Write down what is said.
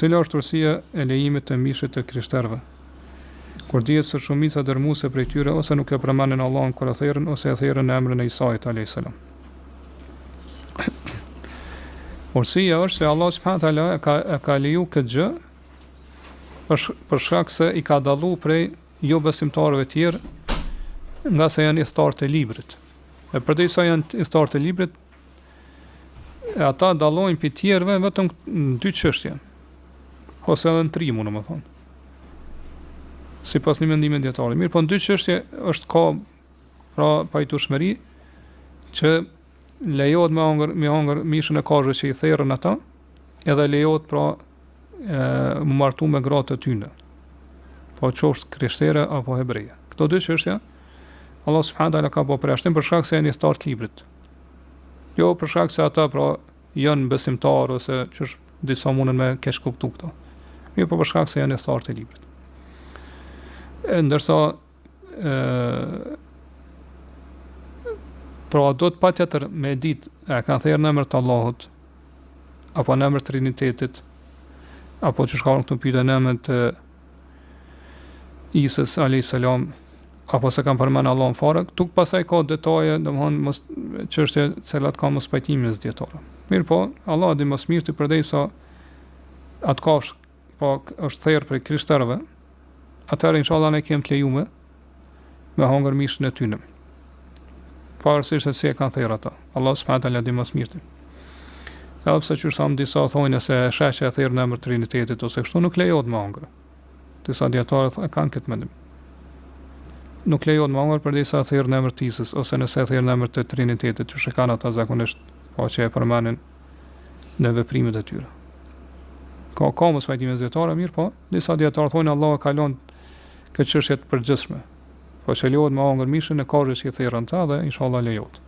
cila është urësia e lejimit të mishit të krishterëve? Kur dihet se shumica dërmuese prej tyre ose nuk e përmendin Allahun kur e therrën ose e therrën në emrin e Isait alayhis salam. Urësia është se Allah subhanahu taala e ka leju këtë gjë për shkak se i ka dallu prej jo besimtarëve tjerë, nga se janë historë të librit. E përderisa janë historë të librit, ata dallojnë për tjerëve vetëm në 2 çështje, ose edhe në 3, më thonë. Sipas një mendimi dietar. Mirë, po në 2 çështje është ka pra pajtueshmëri që lejohet me hongër mishën e kafshëve që i therrën ata, edhe lejohet pra më martu me gratë të tyre. Po qoftë krishtere apo hebreje. Këto 2 çështje Allah subhanahu taala ka bërë përjashtim për shkak se janë historë të librit. Jo për shkak se ata pra janë besimtarë ose që disa mundën me keq kuptu këto. Jo për shkak se janë historë të librit. Ndërsa pra do të patjetër me ditë e kanë thërë në emër të Allahut apo në emër të Trinitetit apo që shkallën këtu pyetën në emër të Isës alayhis salam apo se kanë përmend Allahun fare, këtu pastaj ka detaje, domthonë mos çështje të cilat kanë mos pajtime mes dietarëve. Mirë po, Allah di më së miri përderisa atë kafsh po është thërë për krishterëve, atëherë inshallah ne kemi të lejuar me hongër mishën e tyre. Pavarësisht se si e kanë thërë ata. Allah subhanahu taala di më së miri. Edhe pse që thamë disa thonë se sheshja e thërë në emër të Trinitetit ose kështu nuk lejohet me hongër. Disa dietarë kanë këtë mendim. Nuk lejohet me hongër përderisa thërë në emër të Isës ose nëse thërë në emër të Trinitetit, që kanë ata zakonisht, po që e përmendin në veprimet e tyre. Ka mos pajtime zyrtare, mirë po, disa dietarë thonë Allah ka lënë këtë çështje të përgjithshme. Po që lejohet me hongër mishën e kafshëve që i therrën ta dhe inshallah lejohet.